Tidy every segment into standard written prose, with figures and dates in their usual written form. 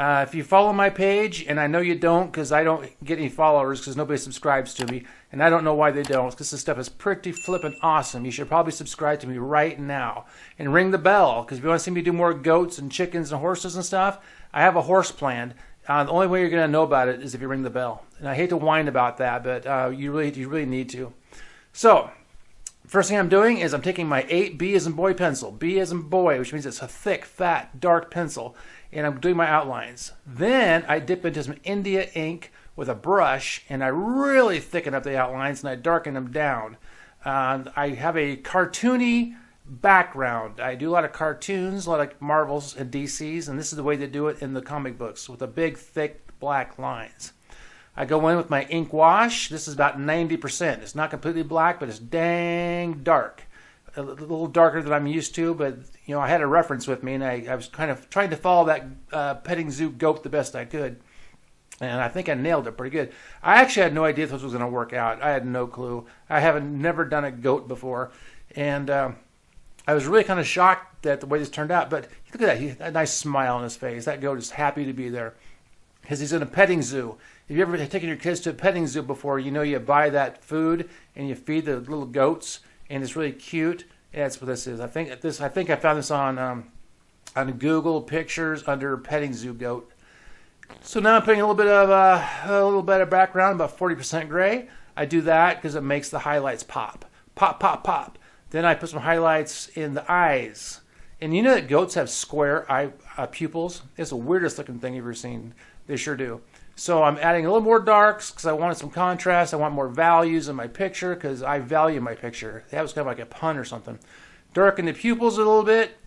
If you follow my page, and I know you don't because I don't get any followers because nobody subscribes to me, and I don't know why they don't, because this stuff is pretty flippin' awesome. You should probably subscribe to me right now and ring the bell, because if you want to see me do more goats and chickens and horses and stuff, I have a horse planned. The only way you're going to know about it is if you ring the bell. And I hate to whine about that, but you really need to. So, first thing I'm doing is I'm taking my 8B as in boy pencil, B as in boy, which means it's a thick, fat, dark pencil, and I'm doing my outlines. Then I dip into some India ink with a brush, and I really thicken up the outlines, and I darken them down. I have a cartoony background. I do a lot of cartoons, a lot of Marvels and DCs, and this is the way they do it in the comic books, with the big, thick, black lines. I go in with my ink wash. This is about 90%. It's not completely black, but it's dang dark. A little darker than I'm used to, but you know, I had a reference with me, and I was kind of trying to follow that petting zoo goat the best I could. And I think I nailed it pretty good. I actually had no idea if this was going to work out. I had no clue. I haven't never done a goat before. And I was really kind of shocked at the way this turned out. But look at that. He had a nice smile on his face. That goat is happy to be there because he's in a petting zoo. If you ever taken your kids to a petting zoo before, you know you buy that food and you feed the little goats, and it's really cute. And that's what this is. I think I found this on Google Pictures under petting zoo goat. So now I'm putting a little bit of background, about 40% gray. I do that because it makes the highlights pop. Pop, pop, pop. Then I put some highlights in the eyes. And you know that goats have square eye pupils? It's the weirdest looking thing you've ever seen. They sure do. So I'm adding a little more darks because I wanted some contrast. I want more values in my picture because I value my picture. That was kind of like a pun or something. Darken the pupils a little bit.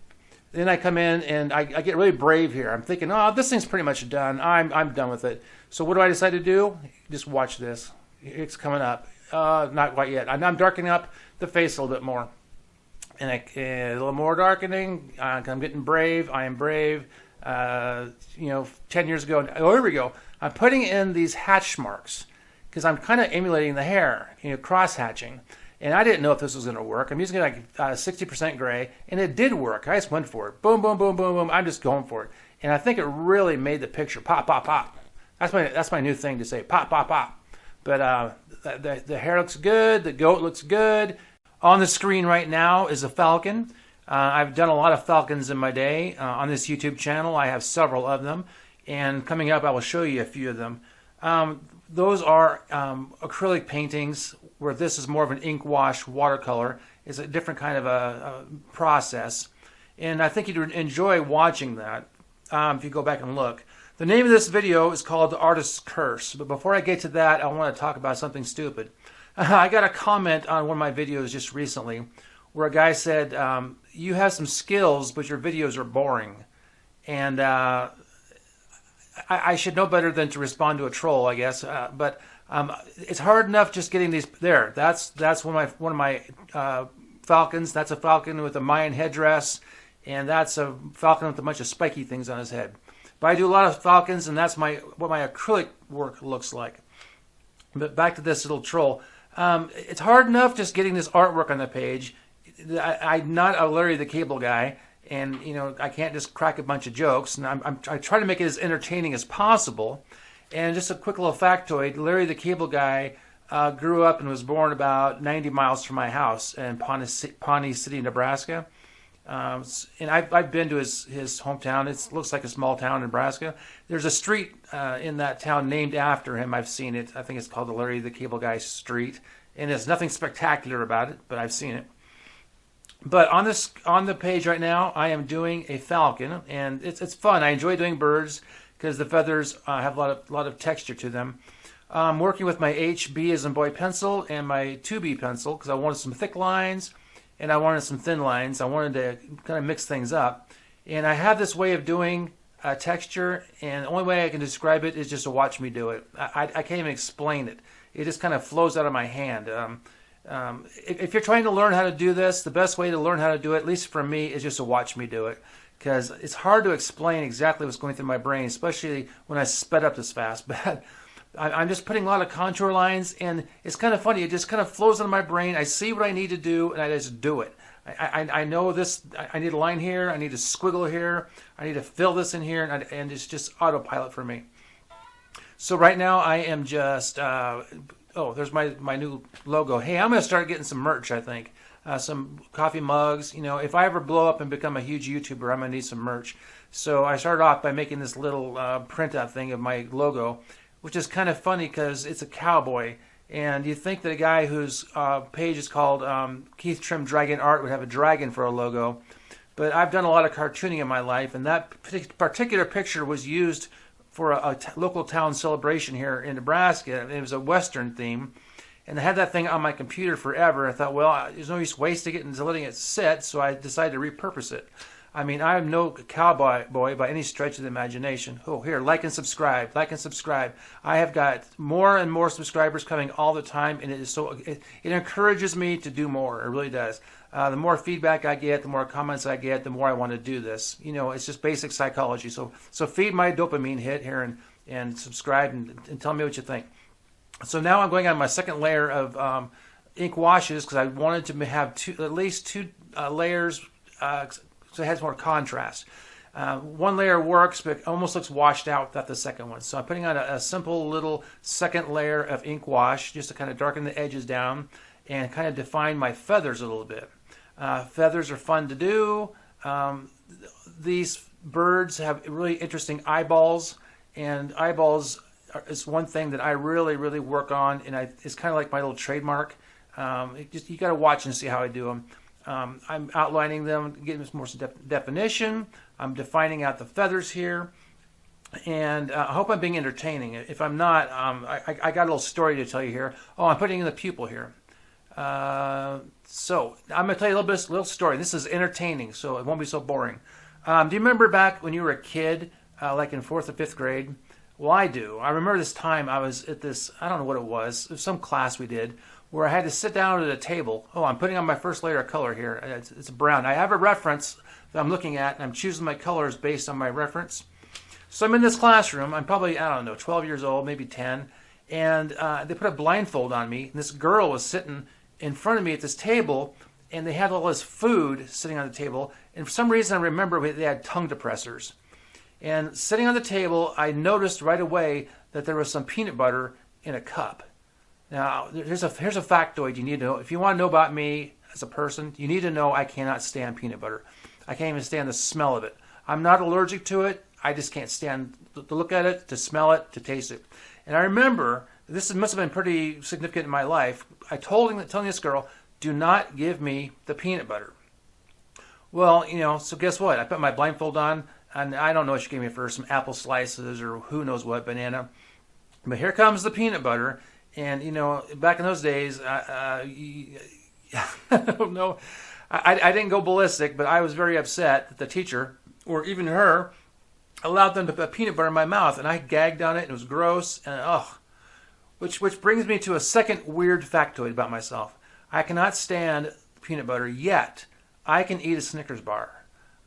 Then I come in and I get really brave here. I'm thinking, oh, this thing's pretty much done. I'm done with it. So what do I decide to do? Just watch this. It's coming up. Not quite yet. I'm darkening up the face a little bit more. And a little more darkening. I'm getting brave. I am brave. 10 years ago. Oh, here we go. I'm putting in these hatch marks because I'm kind of emulating the hair, cross hatching. And I didn't know if this was going to work. I'm using it like 60% gray, and it did work. I just went for it. Boom, boom, boom, boom, boom. I'm just going for it. And I think it really made the picture pop, pop, pop. That's my new thing to say, pop, pop, pop. But the hair looks good. The goat looks good. On the screen right now is a falcon. I've done a lot of falcons in my day. On this YouTube channel, I have several of them. And coming up, I will show you a few of them. Those are acrylic paintings, where this is more of an ink wash watercolor. It's a different kind of a process. And I think you'd enjoy watching that if you go back and look. The name of this video is called The Artist's Curse. But before I get to that, I want to talk about something stupid. I got a comment on one of my videos just recently where a guy said, you have some skills, but your videos are boring. And I should know better than to respond to a troll, I guess. But it's hard enough just getting these there. That's one of my falcons. That's a falcon with a Mayan headdress, and that's a falcon with a bunch of spiky things on his head. But I do a lot of falcons, and that's what my acrylic work looks like. But back to this little troll. It's hard enough just getting this artwork on the page. I'm not a Larry the Cable Guy. And, I can't just crack a bunch of jokes. And I try to make it as entertaining as possible. And just a quick little factoid, Larry the Cable Guy grew up and was born about 90 miles from my house in Pawnee City, Nebraska. And I've been to his hometown. It looks like a small town in Nebraska. There's a street in that town named after him. I've seen it. I think it's called the Larry the Cable Guy Street. And there's nothing spectacular about it, but I've seen it. But on the page right now, I am doing a falcon, and it's fun. I enjoy doing birds because the feathers have a lot of texture to them. I'm working with my HB as in boy pencil and my 2B pencil because I wanted some thick lines and I wanted some thin lines. I wanted to kind of mix things up. And I have this way of doing texture, and the only way I can describe it is just to watch me do it. I can't even explain it. It just kind of flows out of my hand. If you're trying to learn how to do this, the best way to learn how to do it, at least for me, is just to watch me do it. Because it's hard to explain exactly what's going through my brain, especially when I sped up this fast. But I'm just putting a lot of contour lines, and it's kind of funny. It just kind of flows into my brain. I see what I need to do, and I just do it. I know this. I need a line here. I need a squiggle here. I need to fill this in here, and it's just autopilot for me. So right now I am just, oh, there's my new logo. Hey, I'm going to start getting some merch, I think. Some coffee mugs. You know, if I ever blow up and become a huge YouTuber, I'm going to need some merch. So I started off by making this little printout thing of my logo, which is kind of funny because it's a cowboy. And you think that a guy whose page is called Keith Trim Dragon Art would have a dragon for a logo. But I've done a lot of cartooning in my life, and that particular picture was used for a local town celebration here in Nebraska. It was a Western theme. And I had that thing on my computer forever. I thought, well, there's no use wasting it and letting it sit, so I decided to repurpose it. I mean, I am no cowboy by any stretch of the imagination. Oh, here, like and subscribe, like and subscribe. I have got more and more subscribers coming all the time, and it encourages me to do more. It really does. The more feedback I get, the more comments I get, the more I want to do this. You know, it's just basic psychology. So feed my dopamine hit here and subscribe and tell me what you think. So now I'm going on my second layer of ink washes because I wanted to have at least two layers. So it has more contrast. One layer works, but it almost looks washed out without the second one. So I'm putting on a simple little second layer of ink wash just to kind of darken the edges down and kind of define my feathers a little bit. Feathers are fun to do. These birds have really interesting eyeballs, and eyeballs is one thing that I really, really work on, and it's kind of like my little trademark. You got to watch and see how I do them. I'm outlining them, getting some more definition. I'm defining out the feathers here. And I hope I'm being entertaining. If I'm not, I got a little story to tell you here. Oh, I'm putting in the pupil here. So I'm going to tell you a little story. This is entertaining, so it won't be so boring. Do you remember back when you were a kid, like in 4th or 5th grade? Well, I do. I remember this time I was at this, I don't know what it was some class we did, where I had to sit down at a table. Oh, I'm putting on my first layer of color here. It's brown. I have a reference that I'm looking at, and I'm choosing my colors based on my reference. So I'm in this classroom. I'm probably, I don't know, 12 years old, maybe 10. And they put a blindfold on me. And this girl was sitting in front of me at this table, and they had all this food sitting on the table. And for some reason, I remember they had tongue depressors. And sitting on the table, I noticed right away that there was some peanut butter in a cup. Now, here's a factoid you need to know. If you want to know about me as a person, you need to know I cannot stand peanut butter. I can't even stand the smell of it. I'm not allergic to it. I just can't stand to look at it, to smell it, to taste it. And I remember, this must have been pretty significant in my life, telling this girl, do not give me the peanut butter. Well, you know, so guess what? I put my blindfold on, and I don't know what she gave me first, some apple slices or who knows what, banana. But here comes the peanut butter. And, you know, back in those days, I don't know, I didn't go ballistic, but I was very upset that the teacher, or even her, allowed them to put peanut butter in my mouth. And I gagged on it, and it was gross. And, which brings me to a second weird factoid about myself. I cannot stand peanut butter, yet I can eat a Snickers bar.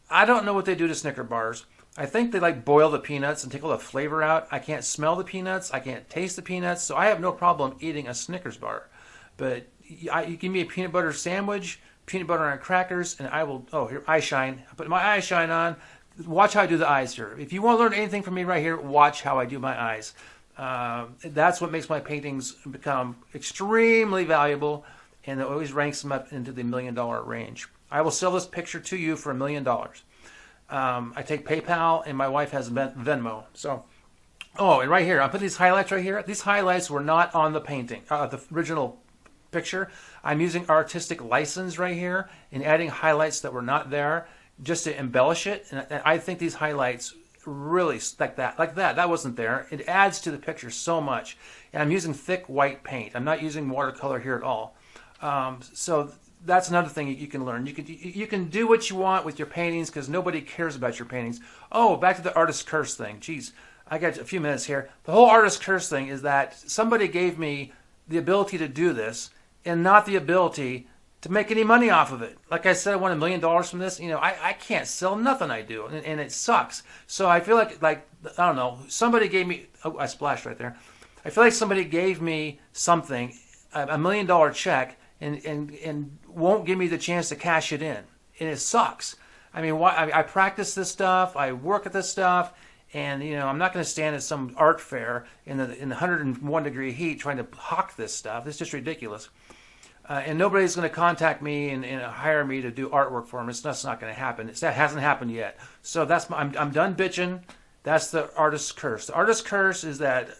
I don't know what they do to Snicker bars. I think they like boil the peanuts and take all the flavor out. I can't smell the peanuts. I can't taste the peanuts. So I have no problem eating a Snickers bar. But you give me a peanut butter sandwich, peanut butter on crackers, and I will, here, eye shine. I put my eye shine on. Watch how I do the eyes here. If you want to learn anything from me right here, watch how I do my eyes. That's what makes my paintings become extremely valuable, and it always ranks them up into the $1 million range. I will sell this picture to you for $1 million. I take PayPal, and my wife has Venmo. So, and right here, I put these highlights right here. These highlights were not on the painting, the original picture. I'm using artistic license right here and adding highlights that were not there just to embellish it. And I think these highlights really like that wasn't there. It adds to the picture so much. And I'm using thick white paint. I'm not using watercolor here at all. So that's another thing you can learn. You can do what you want with your paintings because nobody cares about your paintings. Oh, back to the artist curse thing. Geez, I got a few minutes here. The whole artist curse thing is that somebody gave me the ability to do this and not the ability to make any money off of it. Like I said, I won $1 million from this. You know, I can't sell nothing I do, and it sucks. So I feel like I don't know, somebody gave me, I splashed right there. I feel like somebody gave me something, $1 million check, and won't give me the chance to cash it in. And it sucks. I mean, I practice this stuff, I work at this stuff, and I'm not going to stand at some art fair in the 101 degree heat trying to hawk this stuff. It's just ridiculous. And nobody's going to contact me and hire me to do artwork for them. That's not going to happen. That hasn't happened yet. So I'm done bitching. That's the artist's curse. The artist's curse is that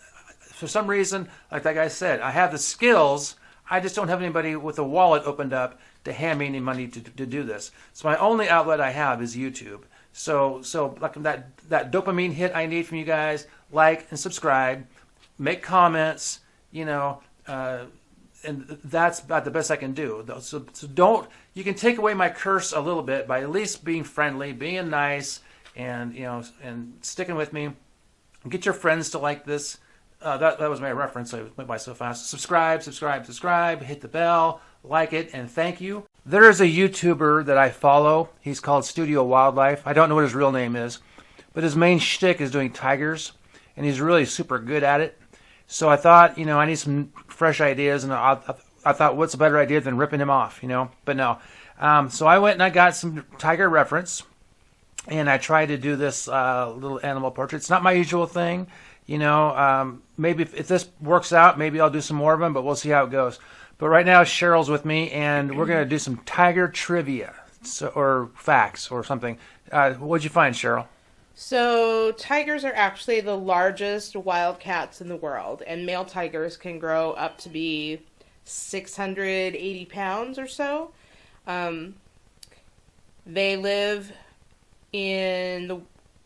for some reason, like that guy said, I have the skills. I just don't have anybody with a wallet opened up to hand me any money to do this. So my only outlet I have is YouTube. So like that dopamine hit I need from you guys, like and subscribe, make comments, and that's about the best I can do. So don't, you can take away my curse a little bit by at least being friendly, being nice, and and sticking with me. Get your friends to like this. That was my reference. I went by so fast. Subscribe, hit the bell, like it, and thank you. There is a YouTuber that I follow. He's called Studio Wildlife. I don't know what his real name is, but his main shtick is doing tigers, and he's really super good at it. So I thought, I need some fresh ideas, and I thought, what's a better idea than ripping him off, But no. So I went and I got some tiger reference, and I tried to do this little animal portrait. It's not my usual thing, Maybe if this works out, maybe I'll do some more of them, but we'll see how it goes. But right now, Cheryl's with me, and we're going to do some tiger trivia, or facts, or something. What'd you find, Cheryl? So, tigers are actually the largest wild cats in the world, and male tigers can grow up to be 680 pounds or so. They live in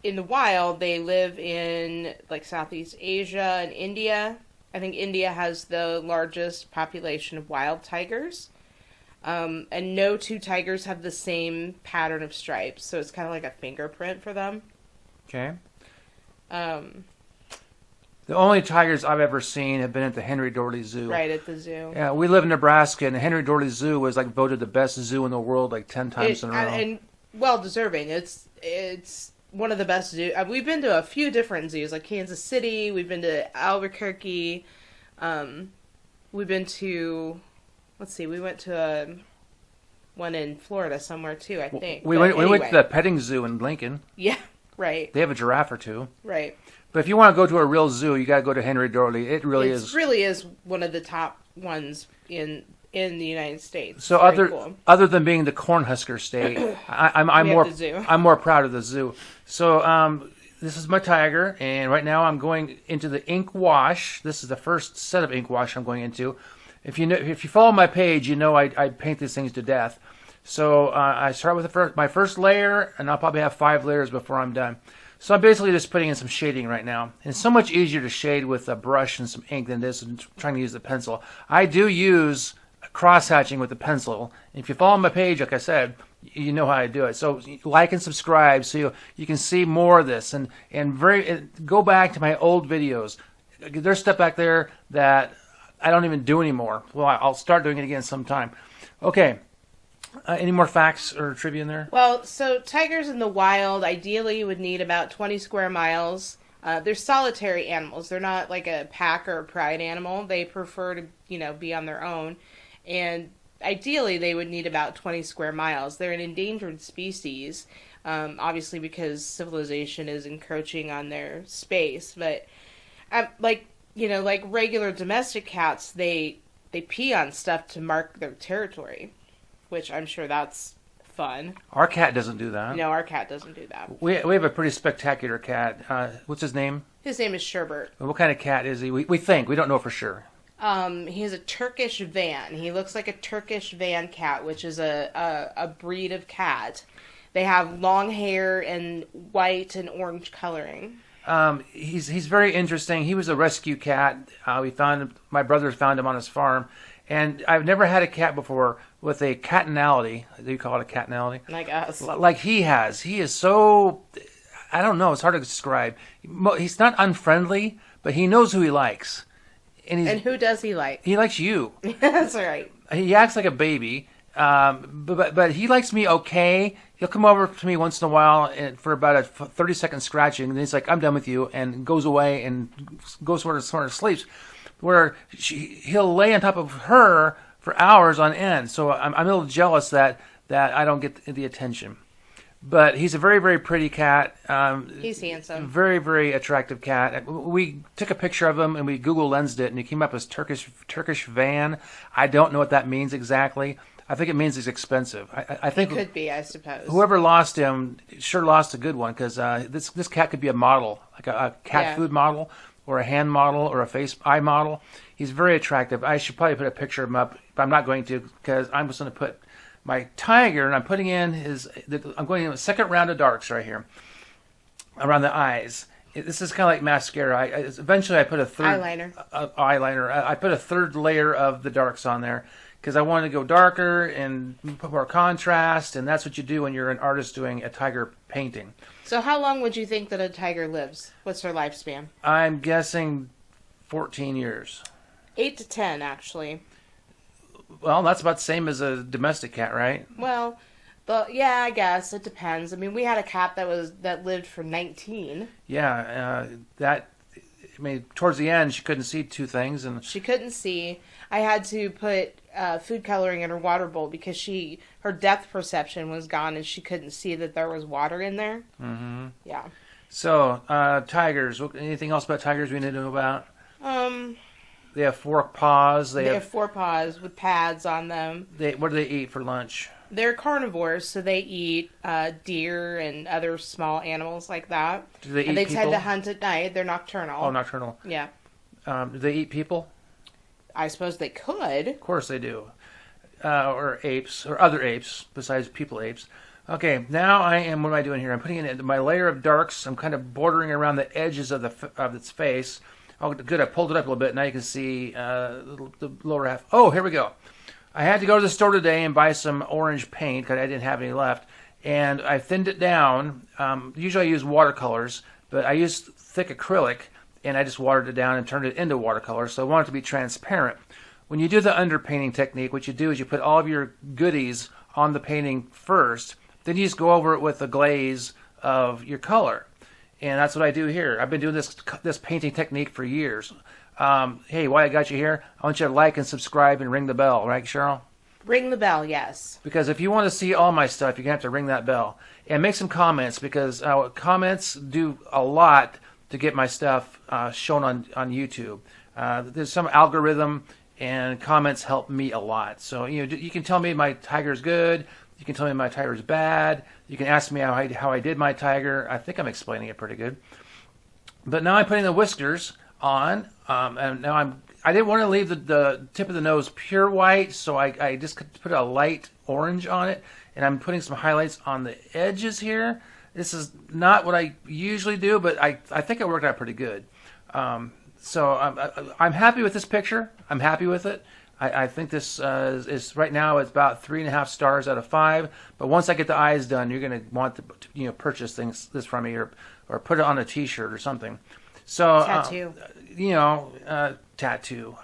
the wild. They live in like Southeast Asia and India. I think India has the largest population of wild tigers. And no two tigers have the same pattern of stripes, so it's kind of like a fingerprint for them. Okay. The only tigers I've ever seen have been at the Henry Doherty Zoo. Right, at the zoo. Yeah, we live in Nebraska, and the Henry Doherty Zoo was like voted the best zoo in the world like 10 times in a row. And well deserving. It's one of the best zoos. We've been to a few different zoos, like Kansas City. We've been to Albuquerque. We've been to, we went to one in Florida somewhere too, I think. We went to the petting zoo in Lincoln. Yeah, right. They have a giraffe or two. Right. But if you want to go to a real zoo, you got to go to Henry Doherty. It really is one of the top ones in the United States. So other than being the Cornhusker state, I'm more proud of the zoo. So this is my tiger, and right now I'm going into the ink wash. This is the first set of ink wash I'm going into. If you follow my page, I paint these things to death. So I start with my first layer, and I'll probably have 5 layers before I'm done. So I'm basically just putting in some shading right now. And it's so much easier to shade with a brush and some ink than it is trying to use the pencil. I do use cross-hatching with the pencil. And if you follow my page, like I said, you know how I do it. So like and subscribe so you can see more of this. And go back to my old videos. There's stuff back there that I don't even do anymore. Well, I'll start doing it again sometime. Okay. Any more facts or trivia in there? Well, so tigers in the wild ideally would need about 20 square miles. They're solitary animals. They're not like a pack or a pride animal. They prefer to, be on their own. And ideally, they would need about 20 square miles. They're an endangered species, obviously because civilization is encroaching on their space. But like regular domestic cats, they pee on stuff to mark their territory, which I'm sure that's fun. Our cat doesn't do that. No, our cat doesn't do that. We have a pretty spectacular cat. What's his name? His name is Sherbert. What kind of cat is he? We think. We don't know for sure. He has a Turkish van. He looks like a Turkish van cat, which is a breed of cat. They have long hair and white and orange coloring. He's very interesting. He was a rescue cat. We found him, my brother found him on his farm. And I've never had a cat before with a catanality. Do you call it a catanality? Like us. Like he has. He is so, I don't know, it's hard to describe. He's not unfriendly, but he knows who he likes. And who does he like? He likes you. That's right. He acts like a baby, but he likes me okay. He'll come over to me once in a while for about a 30-second scratching, and then he's like, I'm done with you, and goes away and goes somewhere to sleeps. Where he'll lay on top of her for hours on end. So I'm a little jealous that I don't get the attention. But he's a very, very pretty cat. He's handsome. Very, very attractive cat. We took a picture of him and we Google lensed it, and he came up as Turkish van. I don't know what that means exactly. I think it means he's expensive. I think it could be, I suppose. Whoever lost him sure lost a good one, because this cat could be a model, like a cat food model, or a hand model, or a eye model. He's very attractive. I should probably put a picture of him up, but I'm not going to, because I'm just going to put my tiger, and I'm putting in I'm going in a second round of darks right here around the eyes. This is kind of like mascara. Eventually I put a third eyeliner. I put a third layer of the darks on there because I wanted to go darker and put more contrast, and that's what you do when you're an artist doing a tiger painting. So how long would you think that a tiger lives? What's her lifespan? I'm guessing 14 years. 8 to 10, actually. Well, that's about the same as a domestic cat, right? Well, yeah, I guess it depends. I mean, we had a cat that lived for 19. Yeah, towards the end she couldn't see two things, and she couldn't see. I had to put food coloring in her water bowl because her depth perception was gone and she couldn't see that there was water in there. Mm-hmm. Yeah. So tigers. Anything else about tigers we need to know about? They have 4 paws. They have 4 paws with pads on them. What do they eat for lunch? They're carnivores, so they eat deer and other small animals like that. Do they eat and they people? tend to hunt at night. They're nocturnal. Oh, nocturnal. Yeah. Do they eat people? I suppose they could. Of course they do. Or apes, or other apes, besides people apes. Okay, now what am I doing here? I'm putting in my layer of darks. I'm kind of bordering around the edges of its face. Oh, good. I pulled it up a little bit. Now you can see the lower half. Oh, here we go. I had to go to the store today and buy some orange paint because I didn't have any left. And I thinned it down. Usually I use watercolors, but I used thick acrylic, and I just watered it down and turned it into watercolor. So I want it to be transparent. When you do the underpainting technique, what you do is you put all of your goodies on the painting first. Then you just go over it with the glaze of your color. And that's what I do here. I've been doing this painting technique for years. Hey, while I got you here, I want you to like and subscribe and ring the bell, right, Cheryl? Ring the bell, yes. Because if you want to see all my stuff, you're going to have to ring that bell. And make some comments, because comments do a lot to get my stuff shown on YouTube. There's some algorithm, and comments help me a lot. So you can tell me my tiger's good. You can tell me my tiger's bad. You can ask me how I did my tiger. I think I'm explaining it pretty good. But now I'm putting the whiskers on, and now I didn't want to leave the tip of the nose pure white, so I just put a light orange on it, and I'm putting some highlights on the edges here. This is not what I usually do, but I think it worked out pretty good. So I'm happy with this picture. I'm happy with it. I think this is right now it's about 3.5 stars out of 5. But once I get the eyes done, you're going to want to purchase this from me or put it on a T-shirt or something. So tattoo. Tattoo.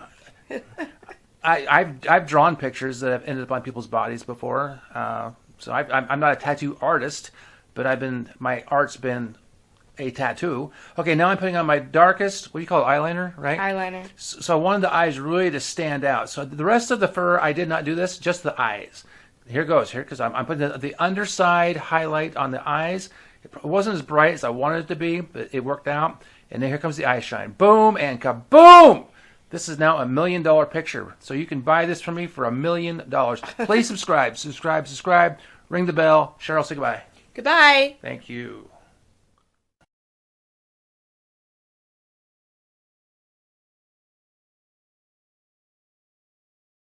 I've drawn pictures that have ended up on people's bodies before. So I'm not a tattoo artist, but my art's been a tattoo. Okay, now I'm putting on my darkest, what do you call it, eyeliner, right? Eyeliner. So I wanted the eyes really to stand out. So the rest of the fur, I did not do this, just the eyes. Here goes, because I'm putting the underside highlight on the eyes. It wasn't as bright as I wanted it to be, but it worked out. And then here comes the eye shine. Boom and kaboom! This is now $1 million picture. So you can buy this from me for $1 million. Please subscribe. Ring the bell. Cheryl, say goodbye. Goodbye. Thank you.